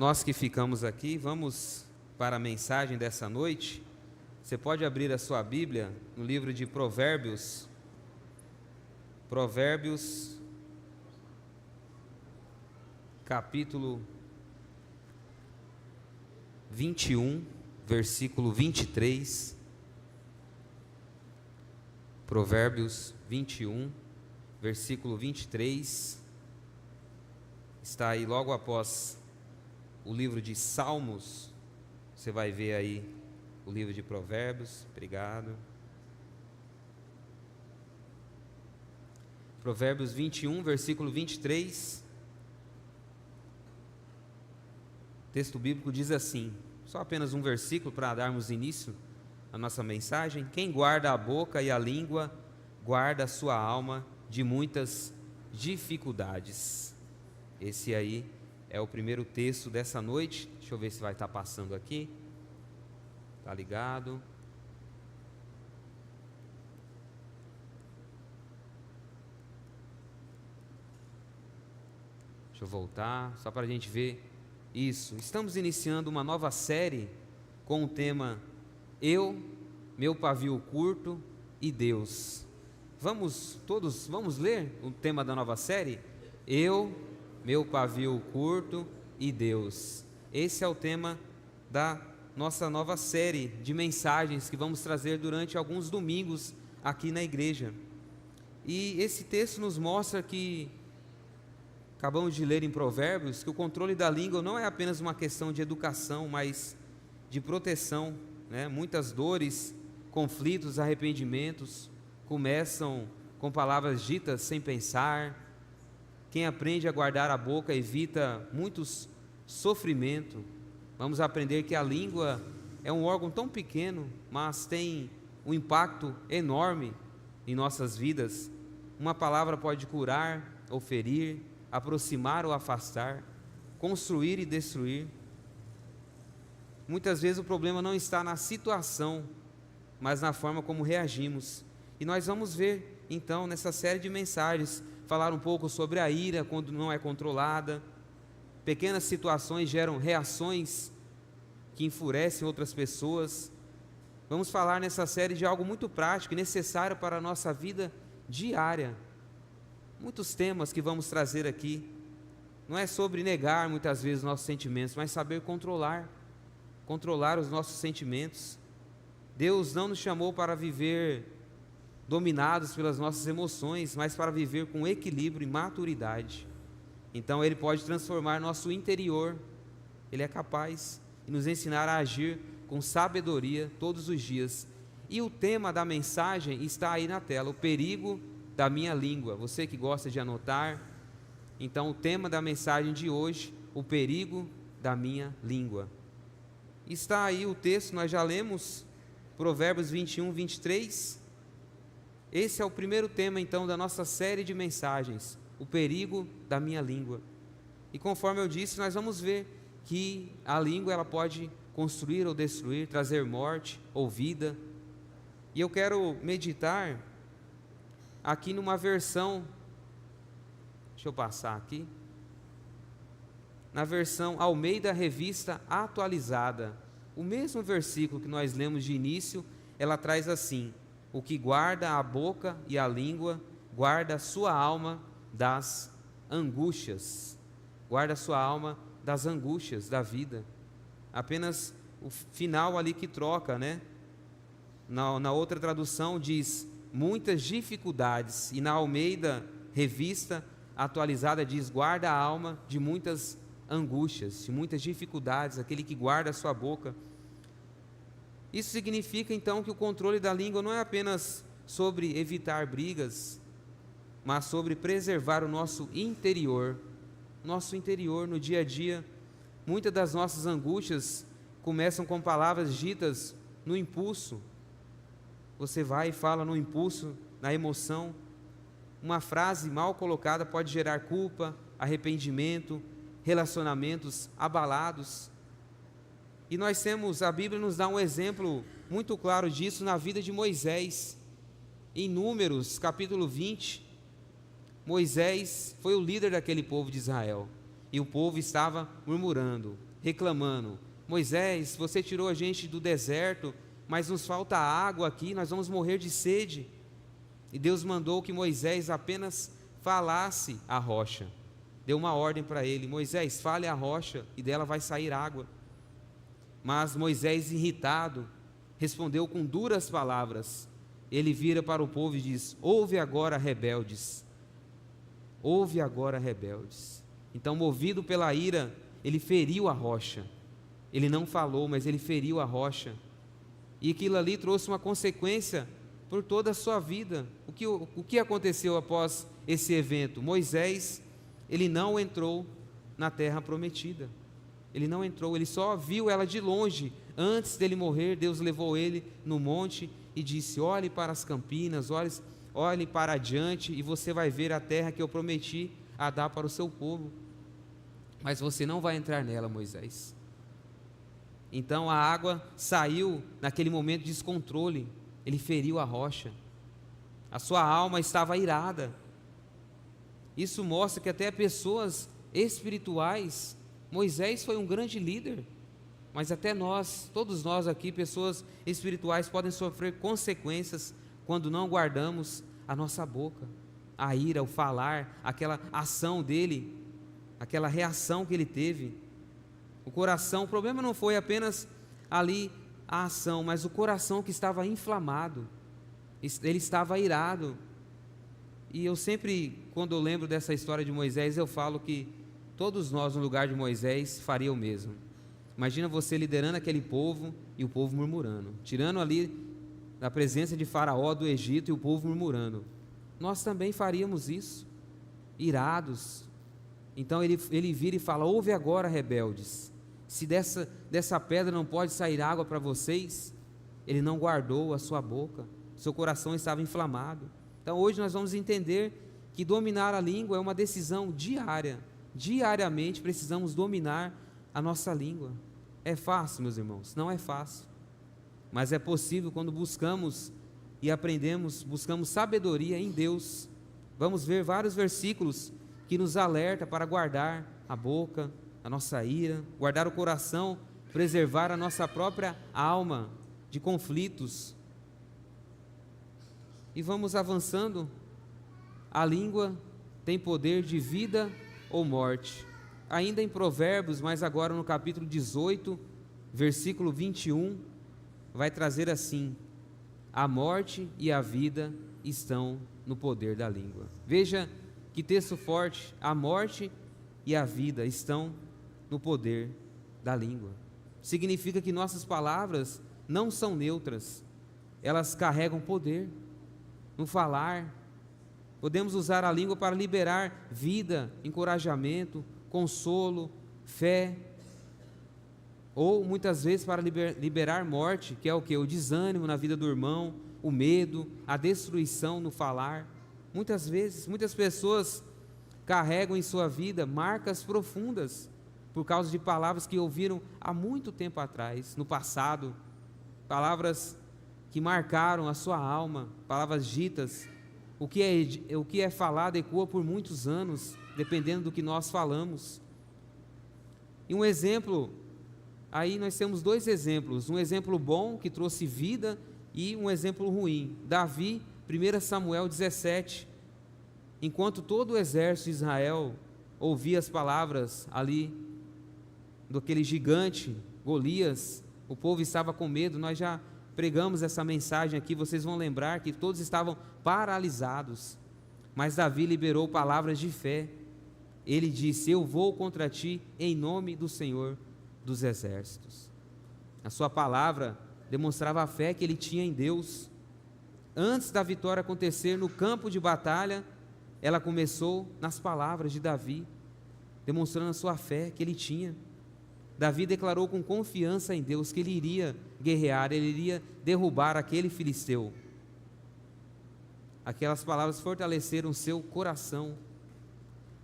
Nós que ficamos aqui, vamos para a mensagem dessa noite. Você pode abrir a sua Bíblia no livro de Provérbios. Provérbios, capítulo 21, versículo 23. Provérbios 21, versículo 23. Está aí logo após o livro de Salmos. Você vai ver aí o livro de Provérbios. Obrigado. Provérbios 21, versículo 23. O texto bíblico diz assim, só apenas um versículo para darmos início à nossa mensagem. Quem guarda a boca e a língua, guarda a sua alma de muitas dificuldades. Esse aí é o primeiro texto dessa noite. Deixa eu ver se vai estar passando aqui. Tá ligado? Deixa eu voltar, só para a gente ver isso. Estamos iniciando uma nova série com o tema Eu, meu pavio curto e Deus. Vamos ler o tema da nova série? Eu, meu pavio curto e Deus. Esse é o tema da nossa nova série de mensagens que vamos trazer durante alguns domingos aqui na igreja. E esse texto nos mostra que, acabamos de ler em Provérbios, que o controle da língua não é apenas uma questão de educação, mas de proteção, né? Muitas dores, conflitos, arrependimentos começam com palavras ditas sem pensar. Quem aprende a guardar a boca evita muitos sofrimento. Vamos aprender que a língua é um órgão tão pequeno, mas tem um impacto enorme em nossas vidas. Uma palavra pode curar ou ferir, aproximar ou afastar, construir e destruir. Muitas vezes o problema não está na situação, mas na forma como reagimos. E nós vamos ver, então, nessa série de mensagens, falar um pouco sobre a ira quando não é controlada. Pequenas situações geram reações que enfurecem outras pessoas. Vamos falar nessa série de algo muito prático e necessário para a nossa vida diária. Muitos temas que vamos trazer aqui. Não é sobre negar muitas vezes nossos sentimentos, mas saber controlar os nossos sentimentos. Deus não nos chamou para viver dominados pelas nossas emoções, mas para viver com equilíbrio e maturidade. Então Ele pode transformar nosso interior. Ele é capaz de nos ensinar a agir com sabedoria todos os dias. E o tema da mensagem está aí na tela, o perigo da minha língua. Você que gosta de anotar, então o tema da mensagem de hoje, o perigo da minha língua. Está aí o texto, nós já lemos Provérbios 21, 23. Esse é o primeiro tema então da nossa série de mensagens, o perigo da minha língua. E conforme eu disse, nós vamos ver que a língua ela pode construir ou destruir, trazer morte ou vida. E eu quero meditar aqui numa versão, deixa eu passar aqui, na versão Almeida Revista Atualizada. O mesmo versículo que nós lemos de início, ela traz assim: o que guarda a boca e a língua, guarda a sua alma das angústias. Guarda a sua alma das angústias da vida. Apenas o final ali que troca, né? Na outra tradução diz muitas dificuldades, e na Almeida Revista Atualizada diz guarda a alma de muitas angústias, de muitas dificuldades, aquele que guarda a sua boca. Isso significa então que o controle da língua não é apenas sobre evitar brigas, mas sobre preservar o nosso interior no dia a dia. Muitas das nossas angústias começam com palavras ditas no impulso. Você vai e fala no impulso, na emoção. Uma frase mal colocada pode gerar culpa, arrependimento, relacionamentos abalados. E nós temos, a Bíblia nos dá um exemplo muito claro disso na vida de Moisés. Em Números, capítulo 20, Moisés foi o líder daquele povo de Israel. E o povo estava murmurando. reclamando: Moisés, você tirou a gente do deserto, mas nos falta água aqui, nós vamos morrer de sede. E Deus mandou que Moisés apenas falasse à rocha. Deu uma ordem para ele: Moisés, fale à rocha e dela vai sair água. Mas Moisés, irritado, respondeu com duras palavras. Ele vira para o povo e diz: ouve agora, rebeldes. Ouve agora, rebeldes. Então, movido pela ira, ele feriu a rocha. Ele não falou, mas ele feriu a rocha. E aquilo ali trouxe uma consequência por toda a sua vida. O que aconteceu após esse evento? Moisés, ele não entrou na terra prometida. Ele não entrou, ele só viu ela de longe. Antes dele morrer, Deus levou ele no monte e disse: olhe para as campinas, olhe para adiante, e você vai ver a terra que eu prometi a dar para o seu povo. Mas você não vai entrar nela, Moisés. Então a água saiu naquele momento de descontrole. Ele feriu a rocha. A sua alma estava irada. Isso mostra que até pessoas espirituais, Moisés foi um grande líder, mas até nós, todos nós aqui, pessoas espirituais, podem sofrer consequências quando não guardamos a nossa boca, a ira, o falar, aquela ação dele, aquela reação que ele teve. O coração, o problema não foi apenas ali a ação, mas o coração que estava inflamado, ele estava irado. E eu sempre, quando eu lembro dessa história de Moisés, eu falo que todos nós, no lugar de Moisés, faria o mesmo. Imagina você liderando aquele povo e o povo murmurando, tirando ali da presença de Faraó do Egito e o povo murmurando. Nós também faríamos isso, irados. Então ele vira e fala: ouve agora, rebeldes, se dessa pedra não pode sair água para vocês. Ele não guardou a sua boca, seu coração estava inflamado. Então hoje nós vamos entender que dominar a língua é uma decisão diária. Diariamente precisamos dominar a nossa língua. É fácil, meus irmãos? Não é fácil, mas é possível quando buscamos e aprendemos, buscamos sabedoria em Deus. Vamos ver vários versículos que nos alerta para guardar a boca, a nossa ira, guardar o coração, preservar a nossa própria alma de conflitos. E vamos avançando. A língua tem poder de vida ou morte. Ainda em Provérbios, mas agora no capítulo 18, versículo 21, vai trazer assim: a morte e a vida estão no poder da língua. Veja que texto forte. A morte e a vida estão no poder da língua. Significa que nossas palavras não são neutras, elas carregam poder. No falar, podemos usar a língua para liberar vida, encorajamento, consolo, fé, ou muitas vezes para liberar morte, que é o que? O desânimo na vida do irmão, o medo, a destruição no falar. Muitas vezes, muitas pessoas carregam em sua vida marcas profundas por causa de palavras que ouviram há muito tempo atrás, no passado, palavras que marcaram a sua alma, palavras ditas. O que é falado ecoa por muitos anos, dependendo do que nós falamos. E um exemplo, aí nós temos dois exemplos, um exemplo bom que trouxe vida e um exemplo ruim. Davi, 1 Samuel 17, enquanto todo o exército de Israel ouvia as palavras ali daquele gigante Golias, o povo estava com medo. Nós já pregamos essa mensagem aqui, vocês vão lembrar que todos estavam paralisados, mas Davi liberou palavras de fé. Ele disse: eu vou contra ti em nome do Senhor dos exércitos. A sua palavra demonstrava a fé que ele tinha em Deus. Antes da vitória acontecer no campo de batalha, ela começou nas palavras de Davi, demonstrando a sua fé que ele tinha. Davi declarou com confiança em Deus que ele iria guerrear, ele iria derrubar aquele filisteu. Aquelas palavras fortaleceram seu coração.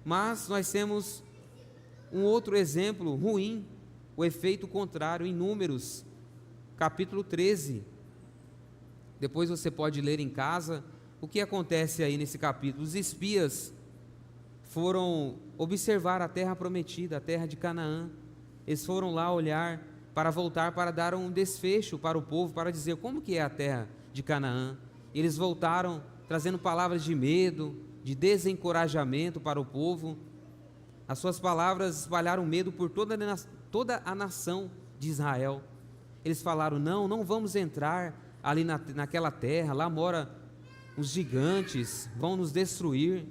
Mas nós temos um outro exemplo ruim, o efeito contrário, em Números, capítulo 13. Depois você pode ler em casa o que acontece aí nesse capítulo. Os espias foram observar a terra prometida, a terra de Canaã. Eles foram lá olhar para voltar, para dar um desfecho para o povo, para dizer como que é a terra de Canaã. Eles voltaram trazendo palavras de medo, de desencorajamento para o povo. As suas palavras espalharam medo por toda a nação de Israel. Eles falaram: não vamos entrar ali naquela terra, lá mora os gigantes, vão nos destruir.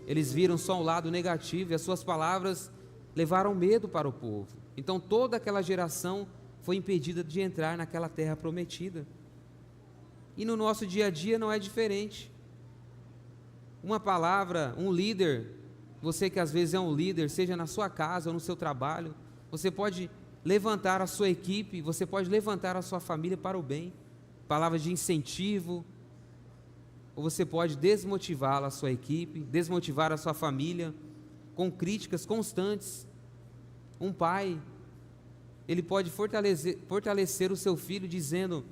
Eles viram só o lado negativo e as suas palavras levaram medo para o povo. Então toda aquela geração foi impedida de entrar naquela terra prometida. E no nosso dia a dia não é diferente. Uma palavra, um líder, você que às vezes é um líder, seja na sua casa ou no seu trabalho, você pode levantar a sua equipe, você pode levantar a sua família para o bem. Palavras de incentivo, ou você pode desmotivá-la, a sua equipe, desmotivar a sua família, com críticas constantes. Um pai, ele pode fortalecer o seu filho dizendo: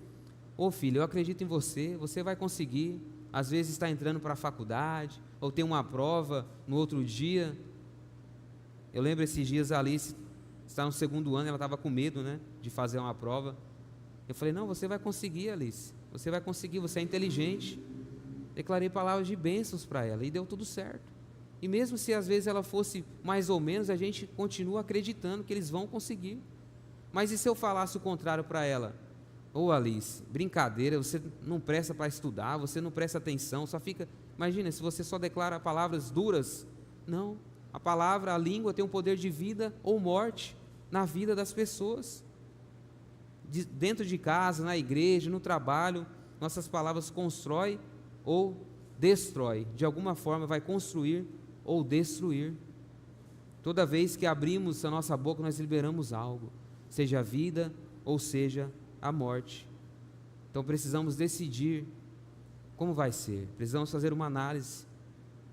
ô filho, eu acredito em você, você vai conseguir. Às vezes está entrando para a faculdade, ou tem uma prova no outro dia. Eu lembro esses dias a Alice está no 2º ano, ela estava com medo, de fazer uma prova. Eu falei: não, você vai conseguir, Alice, você vai conseguir, você é inteligente. Declarei palavras de bênçãos para ela e deu tudo certo. E mesmo se às vezes ela fosse mais ou menos, a gente continua acreditando que eles vão conseguir. Mas e se eu falasse o contrário para ela? Ô Alice, brincadeira, você não presta para estudar, você não presta atenção, só fica... Imagina, se você só declara palavras duras. Não, a palavra, a língua tem um poder de vida ou morte na vida das pessoas. Dentro de casa, na igreja, no trabalho, nossas palavras constroem ou destrói, de alguma forma vai construir ou destruir. Toda vez que abrimos a nossa boca, nós liberamos algo, seja a vida ou seja a morte. Então precisamos decidir como vai ser, precisamos fazer uma análise,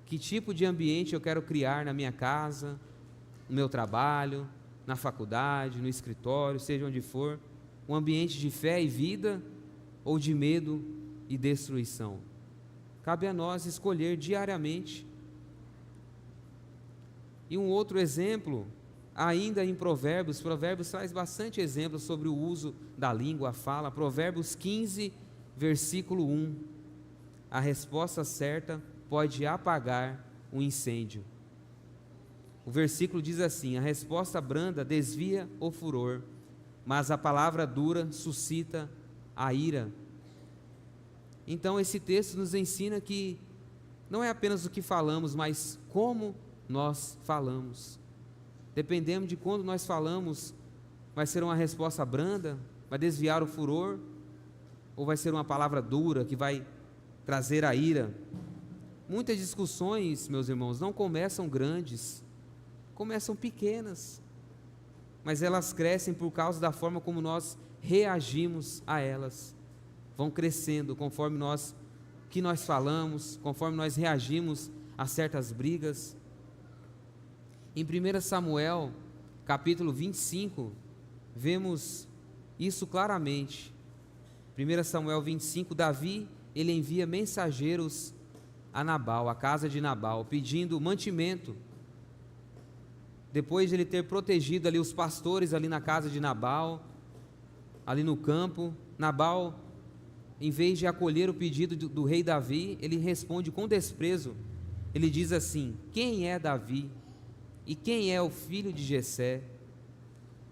que tipo de ambiente eu quero criar na minha casa, no meu trabalho, na faculdade, no escritório, seja onde for, um ambiente de fé e vida ou de medo e destruição. Cabe a nós escolher diariamente. E um outro exemplo, ainda em Provérbios traz bastante exemplos sobre o uso da língua, a fala. Provérbios 15, versículo 1. A resposta certa pode apagar um incêndio. O versículo diz assim: a resposta branda desvia o furor, mas a palavra dura suscita a ira. Então esse texto nos ensina que não é apenas o que falamos, mas como nós falamos. Dependendo de quando nós falamos, vai ser uma resposta branda, vai desviar o furor, ou vai ser uma palavra dura que vai trazer a ira. Muitas discussões, meus irmãos, não começam grandes, começam pequenas, mas elas crescem por causa da forma como nós reagimos a elas. Vão crescendo conforme que nós falamos, conforme nós reagimos a certas brigas. Em 1 Samuel, capítulo 25, vemos isso claramente. 1 Samuel 25, Davi, ele envia mensageiros a Nabal, a casa de Nabal, pedindo mantimento. Depois de ele ter protegido ali os pastores ali na casa de Nabal, ali no campo, Nabal, em vez de acolher o pedido do rei Davi, ele responde com desprezo. Ele diz assim: quem é Davi? E quem é o filho de Jessé?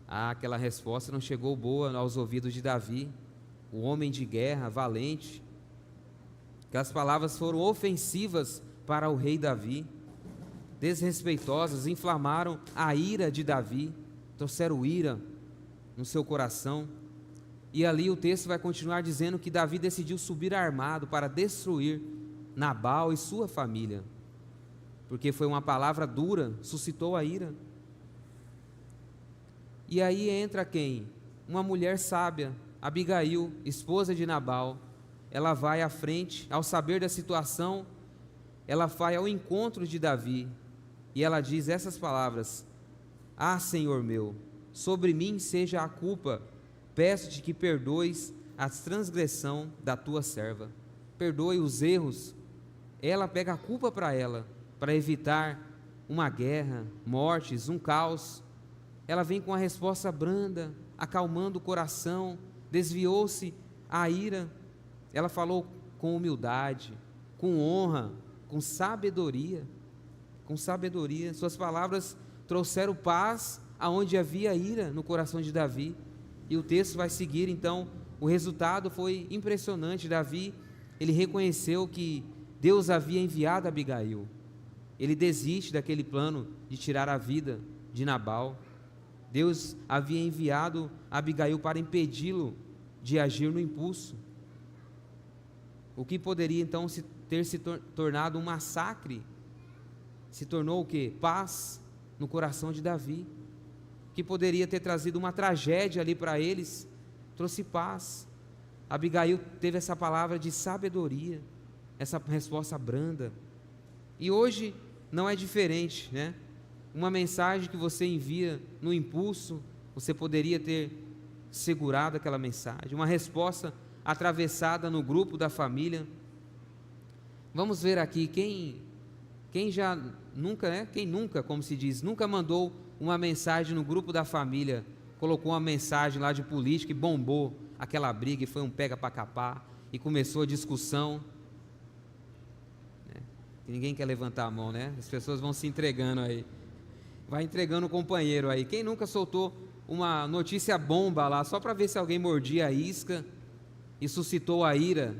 Aquela resposta não chegou boa aos ouvidos de Davi, o homem de guerra, valente. Aquelas palavras foram ofensivas para o rei Davi, desrespeitosas, inflamaram a ira de Davi, trouxeram ira no seu coração. E ali o texto vai continuar dizendo que Davi decidiu subir armado para destruir Nabal e sua família, porque foi uma palavra dura, suscitou a ira. E aí entra quem? Uma mulher sábia, Abigail, esposa de Nabal. Ela vai à frente, ao saber da situação, ela vai ao encontro de Davi, e ela diz essas palavras: ah, Senhor meu, sobre mim seja a culpa, peço-te que perdoes a transgressão da tua serva. Perdoe os erros. Ela pega a culpa para ela, para evitar uma guerra, mortes, um caos. ela vem com a resposta branda, acalmando o coração, desviou-se a ira. Ela falou com humildade, com honra, com sabedoria. Com sabedoria. Suas palavras trouxeram paz aonde havia ira no coração de Davi. E o texto vai seguir, então, o resultado foi impressionante. Davi, ele reconheceu que Deus havia enviado Abigail. Ele desiste daquele plano de tirar a vida de Nabal. Deus havia enviado Abigail para impedi-lo de agir no impulso. O que poderia então ter se tornado um massacre, se tornou o quê? Paz no coração de Davi. O que poderia ter trazido uma tragédia ali para eles, trouxe paz. Abigail teve essa palavra de sabedoria, essa resposta branda. E hoje não é diferente, né? Uma mensagem que você envia no impulso, você poderia ter segurado aquela mensagem. Uma resposta atravessada no grupo da família. Vamos ver aqui quem já nunca, né? Quem nunca, como se diz, nunca mandou uma mensagem no grupo da família, colocou uma mensagem lá de política e bombou aquela briga e foi um pega para capar e começou a discussão. Ninguém quer levantar a mão, né? As pessoas vão se entregando aí. Vai entregando o companheiro aí. Quem nunca soltou uma notícia bomba lá, só para ver se alguém mordia a isca e suscitou a ira?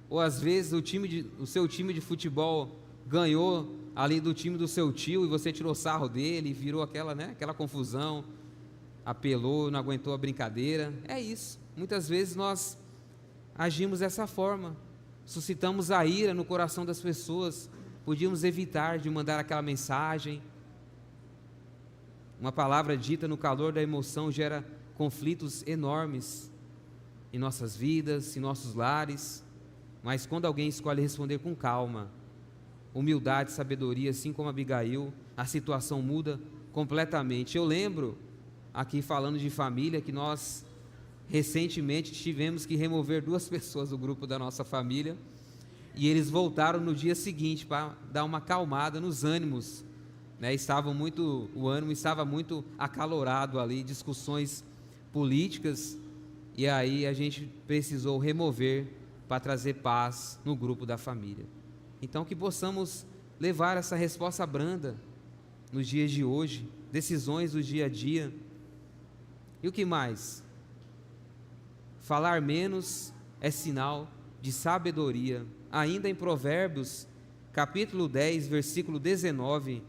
Ou às vezes o seu time de futebol ganhou ali do time do seu tio e você tirou sarro dele e virou aquela confusão, apelou, não aguentou a brincadeira. É isso. Muitas vezes nós agimos dessa forma. Suscitamos a ira no coração das pessoas. Podíamos evitar de mandar aquela mensagem. Uma palavra dita no calor da emoção gera conflitos enormes em nossas vidas, em nossos lares. Mas quando alguém escolhe responder com calma, humildade, sabedoria, assim como Abigail, a situação muda completamente. Eu lembro, aqui falando de família, que nós recentemente tivemos que remover 2 pessoas do grupo da nossa família, e eles voltaram no dia seguinte para dar uma acalmada nos ânimos, né? O ânimo estava muito acalorado ali, discussões políticas, e aí a gente precisou remover para trazer paz no grupo da família. Então que possamos levar essa resposta branda nos dias de hoje, decisões do dia a dia. E o que mais? Falar menos é sinal de sabedoria. Ainda em Provérbios, capítulo 10, versículo 19,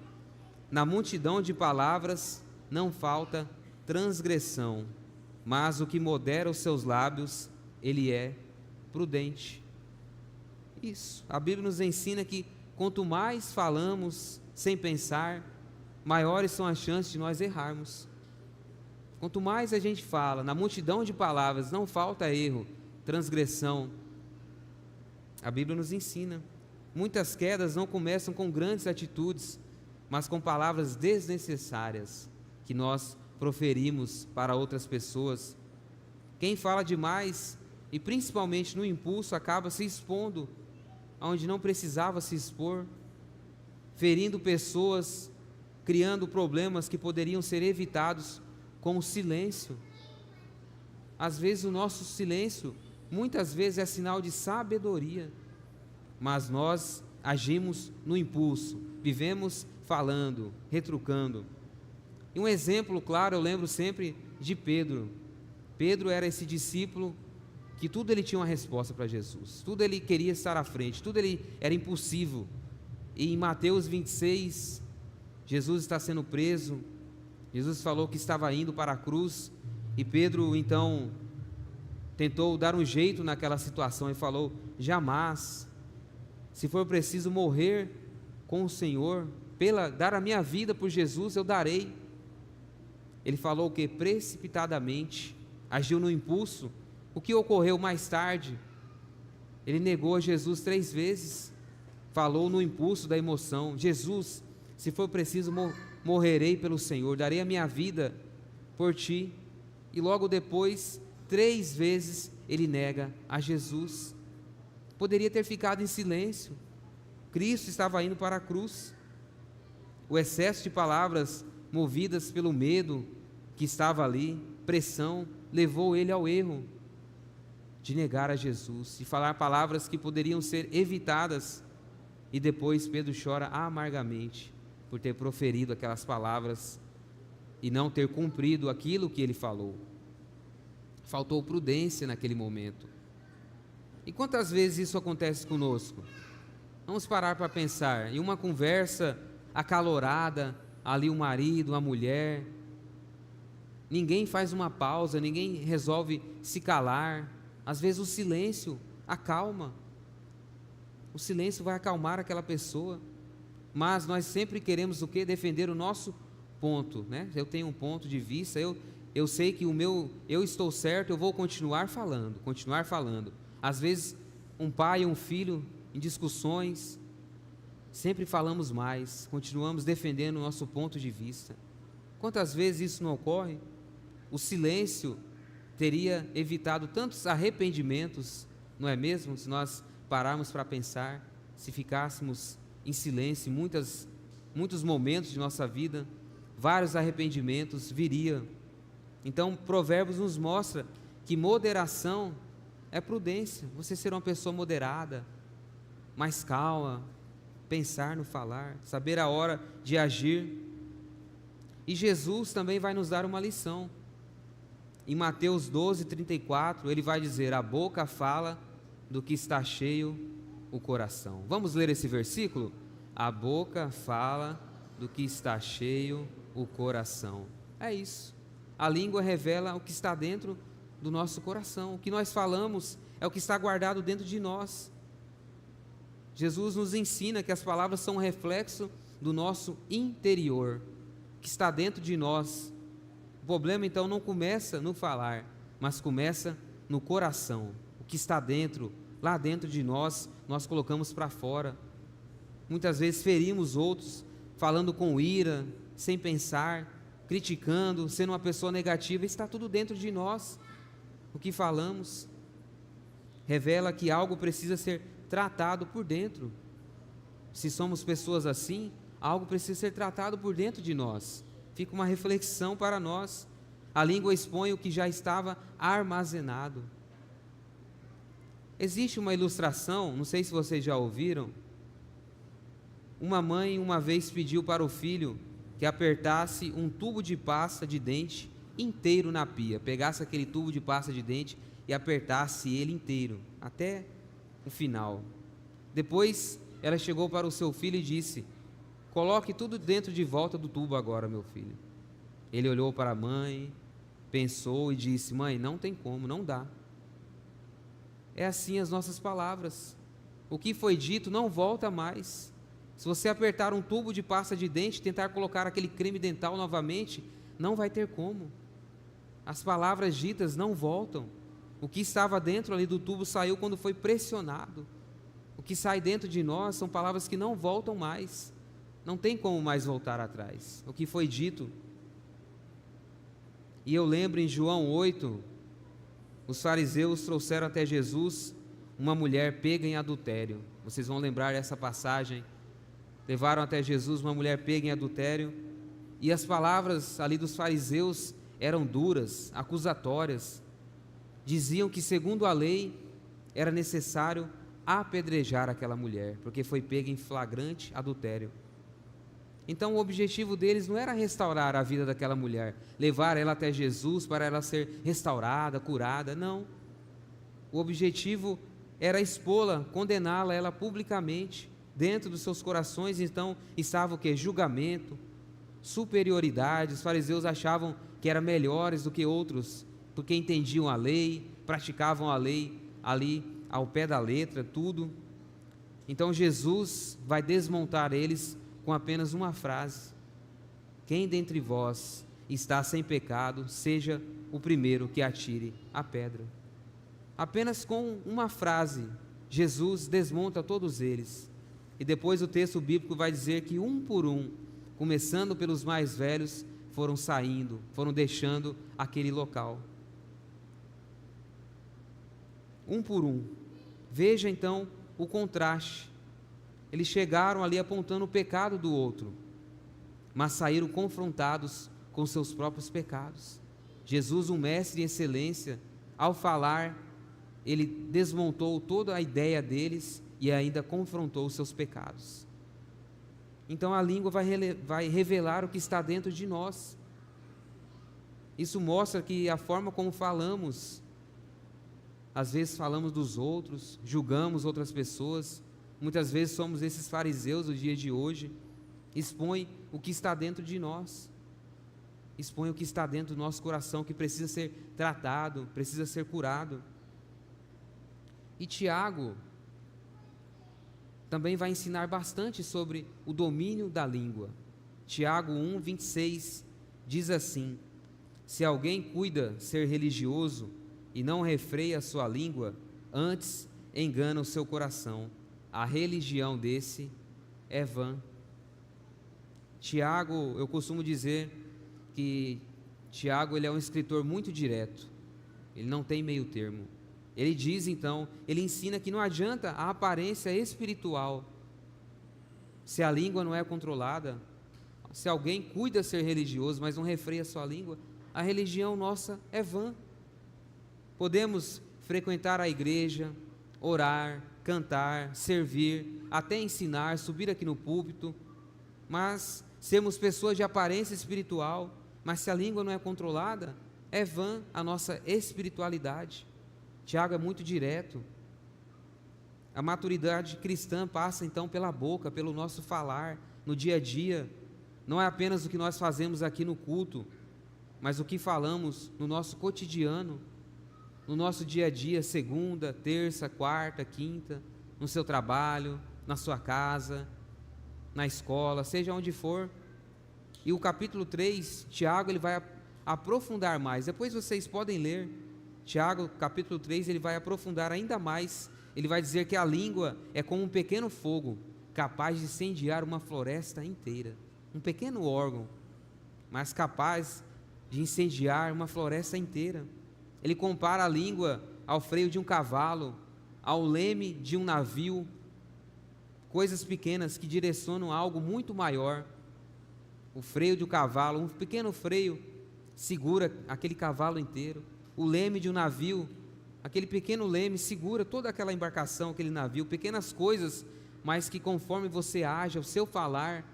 na multidão de palavras não falta transgressão, mas o que modera os seus lábios, ele é prudente. Isso, a Bíblia nos ensina que quanto mais falamos sem pensar, maiores são as chances de nós errarmos. Quanto mais a gente fala, na multidão de palavras não falta erro, transgressão. A Bíblia nos ensina. Muitas quedas não começam com grandes atitudes, mas com palavras desnecessárias que nós proferimos para outras pessoas. Quem fala demais, e principalmente no impulso, acaba se expondo onde não precisava se expor, ferindo pessoas, criando problemas que poderiam ser evitados com o silêncio. Às vezes o nosso silêncio, muitas vezes é sinal de sabedoria, mas nós agimos no impulso, vivemos falando, retrucando. E um exemplo claro, eu lembro sempre de Pedro. Pedro era esse discípulo que tudo ele tinha uma resposta para Jesus, tudo ele queria estar à frente, tudo ele era impulsivo. E em Mateus 26, Jesus está sendo preso, Jesus falou que estava indo para a cruz, e Pedro então tentou dar um jeito naquela situação e falou: jamais, se for preciso morrer com o Senhor, dar a minha vida por Jesus, eu darei. Ele falou o que? Precipitadamente, agiu no impulso. O que ocorreu mais tarde? Ele negou a Jesus 3 vezes, falou no impulso da emoção: Jesus, se for preciso, morrerei pelo Senhor, darei a minha vida por ti. E logo depois, 3 vezes, ele nega a Jesus. Poderia ter ficado em silêncio. Cristo estava indo para a cruz. O excesso de palavras movidas pelo medo que estava ali, pressão, levou ele ao erro de negar a Jesus, de falar palavras que poderiam ser evitadas. E depois Pedro chora amargamente por ter proferido aquelas palavras e não ter cumprido aquilo que ele falou. Faltou prudência naquele momento. E quantas vezes isso acontece conosco? Vamos parar para pensar. Em uma conversa acalorada, ali o marido, a mulher, ninguém faz uma pausa, ninguém resolve se calar. Às vezes o silêncio acalma. O silêncio vai acalmar aquela pessoa. Mas nós sempre queremos o quê? Defender o nosso ponto, né? Eu tenho um ponto de vista, eu sei que eu estou certo, eu vou continuar falando. Às vezes um pai e um filho em discussões, sempre falamos mais, continuamos defendendo o nosso ponto de vista. Quantas vezes isso não ocorre? O silêncio teria evitado tantos arrependimentos, não é mesmo? Se nós pararmos para pensar, se ficássemos em silêncio, muitos momentos de nossa vida, vários arrependimentos viriam. Então, Provérbios nos mostra que moderação é prudência, você ser uma pessoa moderada, mais calma, pensar no falar, saber a hora de agir. E Jesus também vai nos dar uma lição. Em Mateus 12:34, ele vai dizer: a boca fala do que está cheio o coração. Vamos ler esse versículo? A boca fala do que está cheio o coração. É isso. A língua revela o que está dentro do nosso coração. O que nós falamos é o que está guardado dentro de nós. Jesus nos ensina que as palavras são um reflexo do nosso interior, que está dentro de nós. O problema então não começa no falar, mas começa no coração. O que está dentro, lá dentro de nós, nós colocamos para fora. Muitas vezes ferimos outros, falando com ira, sem pensar, criticando, sendo uma pessoa negativa. Está tudo dentro de nós. O que falamos revela que algo precisa ser tratado por dentro. Se somos pessoas assim, algo precisa ser tratado por dentro de nós. Fica uma reflexão para nós. A língua expõe o que já estava armazenado. Existe uma ilustração, não sei se vocês já ouviram. Uma mãe uma vez pediu para o filho que apertasse um tubo de pasta de dente inteiro na pia, pegasse aquele tubo de pasta de dente e apertasse ele inteiro, até o final. Depois ela chegou para o seu filho e disse: coloque tudo dentro de volta do tubo agora, meu filho. Ele olhou para a mãe, pensou e disse: mãe, não tem como, não dá. É assim as nossas palavras. O que foi dito não volta mais. Se você apertar um tubo de pasta de dente e tentar colocar aquele creme dental novamente, não vai ter como. As palavras ditas não voltam. O que estava dentro ali do tubo saiu quando foi pressionado. O que sai dentro de nós são palavras que não voltam mais. Não tem como mais voltar atrás. O que foi dito. E eu lembro em João 8, os fariseus trouxeram até Jesus uma mulher pega em adultério. Vocês vão lembrar dessa passagem. Levaram até Jesus uma mulher pega em adultério, e as palavras ali dos fariseus eram duras, acusatórias. Diziam que, segundo a lei, era necessário apedrejar aquela mulher, porque foi pega em flagrante adultério. Então o objetivo deles não era restaurar a vida daquela mulher, levar ela até Jesus para ela ser restaurada, curada, não. O objetivo era expô-la, condená-la ela publicamente. Dentro dos seus corações, então, estava o que? Julgamento, superioridade. Os fariseus achavam que eram melhores do que outros, porque entendiam a lei, praticavam a lei ali ao pé da letra, tudo. Então Jesus vai desmontar eles com apenas uma frase: quem dentre vós está sem pecado, seja o primeiro que atire a pedra. Apenas com uma frase, Jesus desmonta todos eles. E depois o texto bíblico vai dizer que um por um, começando pelos mais velhos, foram saindo, foram deixando aquele local. Um por um. Veja então o contraste. Eles chegaram ali apontando o pecado do outro, mas saíram confrontados com seus próprios pecados. Jesus, um mestre em excelência, ao falar, ele desmontou toda a ideia deles e ainda confrontou os seus pecados. Então a língua vai revelar o que está dentro de nós. Isso mostra que a forma como falamos, às vezes falamos dos outros, julgamos outras pessoas, muitas vezes somos esses fariseus do dia de hoje, expõe o que está dentro de nós, expõe o que está dentro do nosso coração, que precisa ser tratado, precisa ser curado. E Tiago também vai ensinar bastante sobre o domínio da língua. Tiago 1:26 diz assim: se alguém cuida ser religioso e não refreia a sua língua, antes engana o seu coração, a religião desse é vã. Tiago, eu costumo dizer que Tiago, ele é um escritor muito direto, ele não tem meio termo. Ele diz então, ele ensina que não adianta a aparência espiritual, se a língua não é controlada. Se alguém cuida ser religioso, mas não refreia a sua língua, a religião nossa é vã. Podemos frequentar a igreja, orar, cantar, servir, até ensinar, subir aqui no púlpito, mas sermos pessoas de aparência espiritual, mas se a língua não é controlada, é vã a nossa espiritualidade. Tiago é muito direto. A maturidade cristã passa então pela boca, pelo nosso falar, no dia a dia. Não é apenas o que nós fazemos aqui no culto, mas o que falamos no nosso cotidiano, no nosso dia a dia, segunda, terça, quarta, quinta, no seu trabalho, na sua casa, na escola, seja onde for. E o capítulo 3, Tiago, ele vai aprofundar mais. Depois vocês podem ler. Tiago, capítulo 3, ele vai aprofundar ainda mais. Ele vai dizer que a língua é como um pequeno fogo, capaz de incendiar uma floresta inteira. Um pequeno órgão, mas capaz de incendiar uma floresta inteira. Ele compara a língua ao freio de um cavalo, ao leme de um navio, coisas pequenas que direcionam a algo muito maior. O freio de um cavalo, um pequeno freio, segura aquele cavalo inteiro. O leme de um navio, aquele pequeno leme segura toda aquela embarcação, aquele navio. Pequenas coisas, mas que conforme você age, o seu falar,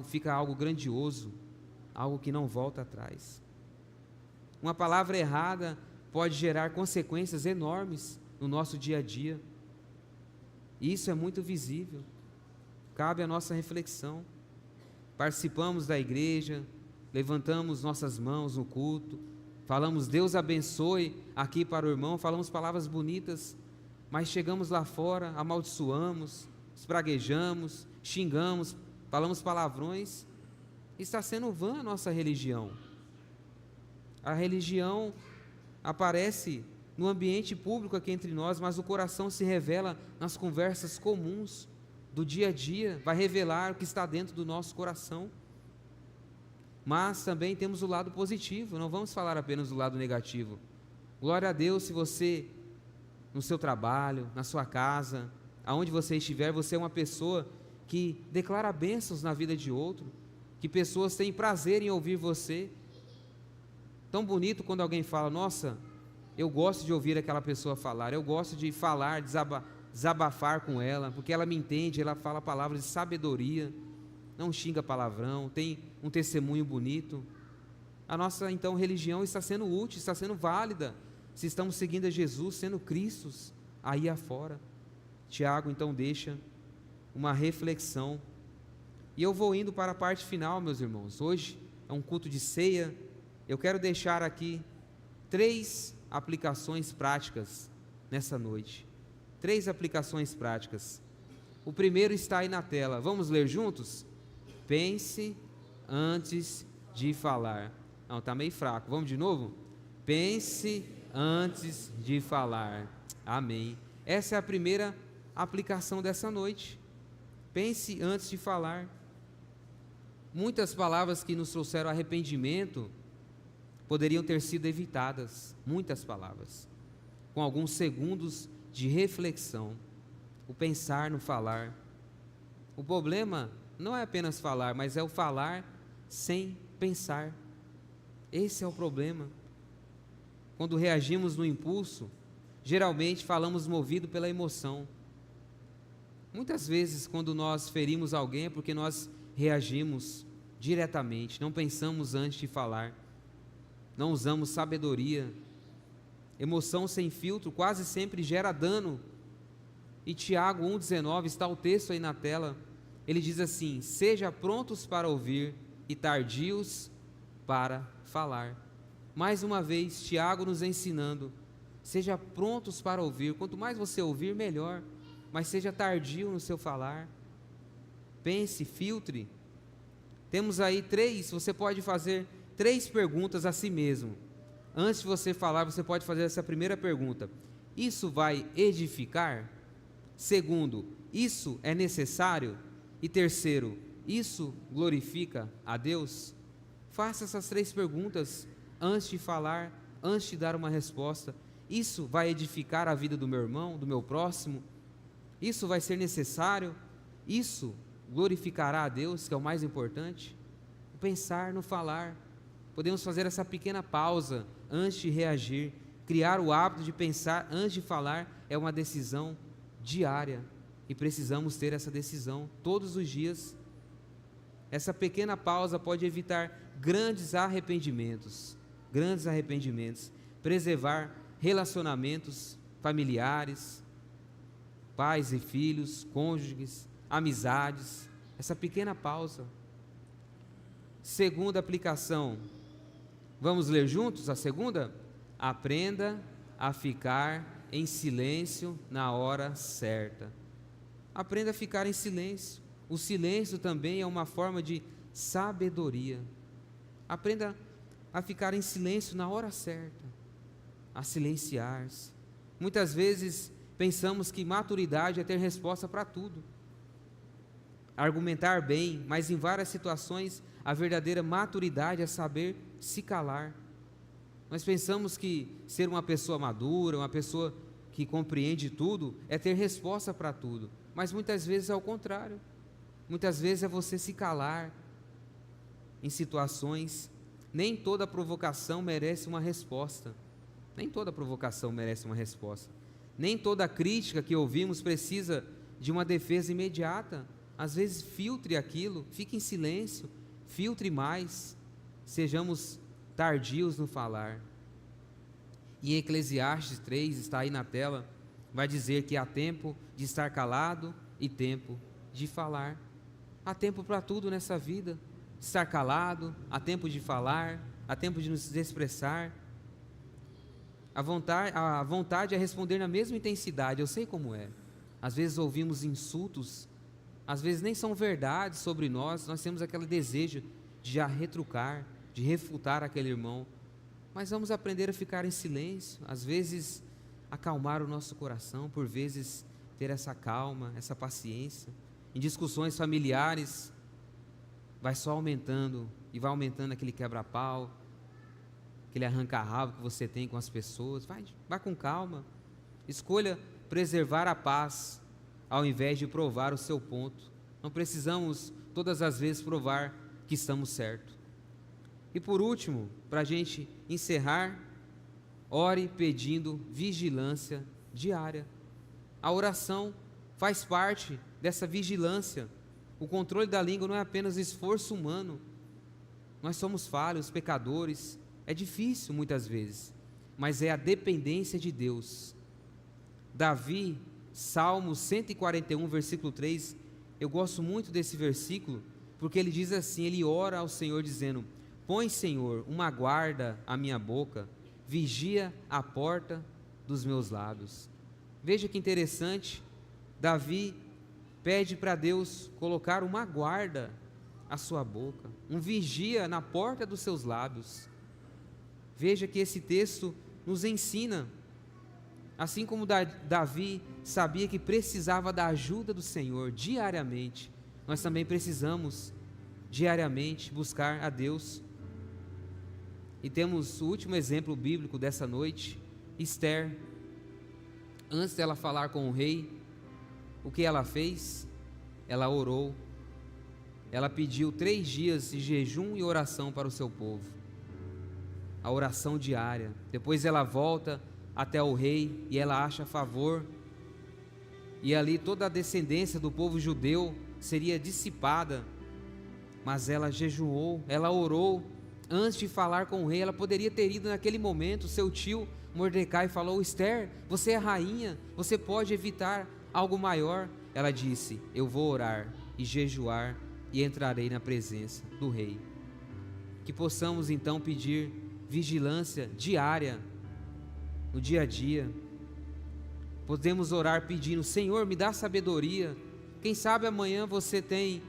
fica algo grandioso, algo que não volta atrás. Uma palavra errada pode gerar consequências enormes no nosso dia a dia. Isso é muito visível. Cabe a nossa reflexão. Participamos da igreja, levantamos nossas mãos no culto, falamos Deus abençoe aqui para o irmão, falamos palavras bonitas, mas chegamos lá fora, amaldiçoamos, espraguejamos, xingamos, falamos palavrões. Está sendo vã a nossa religião. A religião aparece no ambiente público aqui entre nós, mas o coração se revela nas conversas comuns do dia a dia, vai revelar o que está dentro do nosso coração. Mas também temos o lado positivo, não vamos falar apenas do lado negativo. Glória a Deus se você, no seu trabalho, na sua casa, aonde você estiver, você é uma pessoa que declara bênçãos na vida de outro, que pessoas têm prazer em ouvir você. Tão bonito quando alguém fala, nossa, eu gosto de ouvir aquela pessoa falar, eu gosto de falar, desabafar com ela, porque ela me entende, ela fala palavras de sabedoria, não xinga palavrão, tem um testemunho bonito. A nossa, então, religião está sendo útil, está sendo válida, se estamos seguindo a Jesus, sendo Cristos aí afora. Tiago, então, deixa uma reflexão. E eu vou indo para a parte final, meus irmãos. Hoje é um culto de ceia. Eu quero deixar aqui 3 aplicações práticas nessa noite. 3 aplicações práticas. O primeiro está aí na tela. Vamos ler juntos? Pense antes de falar. Não, está meio fraco. Vamos de novo? Pense antes de falar. Amém. Essa é a primeira aplicação dessa noite. Pense antes de falar. Muitas palavras que nos trouxeram arrependimento poderiam ter sido evitadas. Muitas palavras. Com alguns segundos de reflexão. O pensar no falar. O problema não é apenas falar, mas é o falar sem pensar. Esse é o problema. Quando reagimos no impulso, geralmente falamos movido pela emoção. Muitas vezes, quando nós ferimos alguém, é porque nós reagimos diretamente, não pensamos antes de falar, não usamos sabedoria. Emoção sem filtro quase sempre gera dano. E Tiago 1,19, está o texto aí na tela, ele diz assim: seja prontos para ouvir e tardios para falar. Mais uma vez, Tiago nos ensinando, seja prontos para ouvir, quanto mais você ouvir, melhor, mas seja tardio no seu falar, pense, filtre. Temos aí você pode fazer 3 perguntas a si mesmo. Antes de você falar, você pode fazer essa primeira pergunta: isso vai edificar? Segundo, isso é necessário? E terceiro, isso glorifica a Deus? Faça essas 3 perguntas antes de falar, antes de dar uma resposta. Isso vai edificar a vida do meu irmão, do meu próximo? Isso vai ser necessário? Isso glorificará a Deus, que é o mais importante? Pensar no falar. Podemos fazer essa pequena pausa antes de reagir. Criar o hábito de pensar antes de falar é uma decisão diária e precisamos ter essa decisão todos os dias. Essa pequena pausa pode evitar grandes arrependimentos, preservar relacionamentos familiares, pais e filhos, cônjuges, amizades. Essa pequena pausa. Segunda aplicação, vamos ler juntos a segunda? Aprenda a ficar em silêncio na hora certa. Aprenda a ficar em silêncio. O silêncio também é uma forma de sabedoria. Aprenda a ficar em silêncio na hora certa, a silenciar-se. Muitas vezes pensamos que maturidade é ter resposta para tudo, argumentar bem, mas em várias situações a verdadeira maturidade é saber se calar. Nós pensamos que ser uma pessoa madura, uma pessoa que compreende tudo, é ter resposta para tudo, mas muitas vezes é o contrário. Muitas vezes é você se calar em situações. Nem toda provocação merece uma resposta. Nem toda provocação merece uma resposta. Nem toda crítica que ouvimos precisa de uma defesa imediata. Às vezes filtre aquilo, fique em silêncio, filtre mais, sejamos tardios no falar. E em Eclesiastes 3, está aí na tela, vai dizer que há tempo de estar calado e tempo de falar. Há tempo para tudo nessa vida. Estar calado, há tempo de falar, há tempo de nos expressar. A vontade é responder na mesma intensidade, eu sei como é. Às vezes ouvimos insultos, às vezes nem são verdades sobre nós temos aquele desejo de já retrucar, de refutar aquele irmão. Mas vamos aprender a ficar em silêncio, às vezes acalmar o nosso coração, por vezes ter essa calma, essa paciência. Em discussões familiares, vai só aumentando, e vai aumentando aquele quebra-pau, aquele arranca-rabo que você tem com as pessoas. Vai com calma, escolha preservar a paz, ao invés de provar o seu ponto. Não precisamos todas as vezes provar que estamos certos. E por último, para a gente encerrar, ore pedindo vigilância diária. A oração faz parte dessa vigilância. O controle da língua não é apenas esforço humano. Nós somos falhos, pecadores. É difícil muitas vezes, mas é a dependência de Deus. Davi, Salmo 141, versículo 3, eu gosto muito desse versículo, porque ele diz assim, ele ora ao Senhor dizendo: põe, Senhor, uma guarda à minha boca, vigia a porta dos meus lábios. Veja que interessante, Davi pede para Deus colocar uma guarda à sua boca, um vigia na porta dos seus lábios. Veja que esse texto nos ensina, assim como Davi sabia que precisava da ajuda do Senhor diariamente, nós também precisamos diariamente buscar a Deus. E temos o último exemplo bíblico dessa noite, Esther. Antes dela falar com o rei, o que ela fez? Ela orou ela pediu 3 dias de jejum e oração para o seu povo, a oração diária. Depois ela volta até o rei e ela acha favor, e ali toda a descendência do povo judeu seria dissipada, mas ela jejuou, ela orou. Antes de falar com o rei, ela poderia ter ido naquele momento. Seu tio Mordecai falou: Esther, você é rainha, você pode evitar algo maior. Ela disse: eu vou orar e jejuar e entrarei na presença do rei. Que possamos então pedir vigilância diária, no dia a dia. Podemos orar pedindo: Senhor, me dá sabedoria. Quem sabe amanhã você tem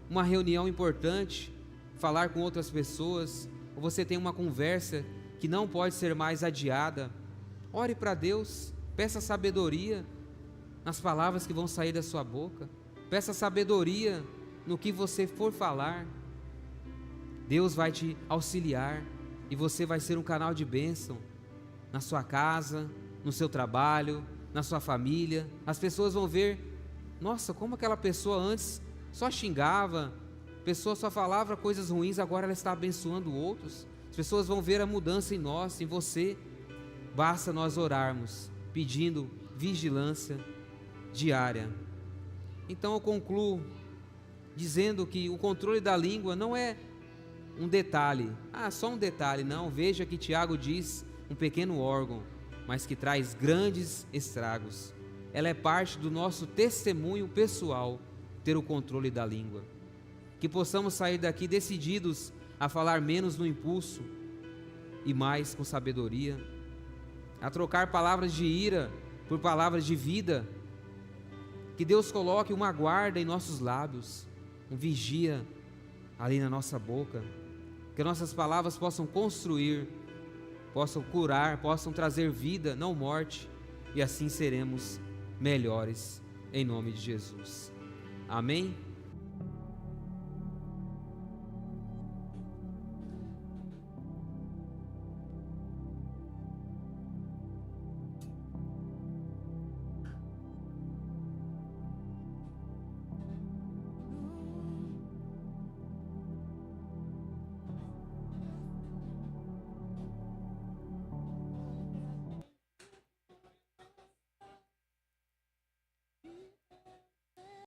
uma reunião importante, falar com outras pessoas, ou você tem uma conversa que não pode ser mais adiada. Ore para Deus, peça sabedoria nas palavras que vão sair da sua boca, peça sabedoria no que você for falar. Deus vai te auxiliar e você vai ser um canal de bênção na sua casa, no seu trabalho, na sua família. As pessoas vão ver: nossa, como aquela pessoa antes só xingava, a pessoa só falava coisas ruins, agora ela está abençoando outros. As pessoas vão ver a mudança em nós, em você. Basta nós orarmos, pedindo vigilância diária. Então eu concluo dizendo que o controle da língua não é um detalhe, só um detalhe, não. Veja que Tiago diz: um pequeno órgão, mas que traz grandes estragos. Ela é parte do nosso testemunho pessoal, ter o controle da língua. Que possamos sair daqui decididos a falar menos no impulso e mais com sabedoria, a trocar palavras de ira por palavras de vida. Que Deus coloque uma guarda em nossos lábios, um vigia ali na nossa boca, que nossas palavras possam construir, possam curar, possam trazer vida, não morte, e assim seremos melhores, em nome de Jesus. Amém?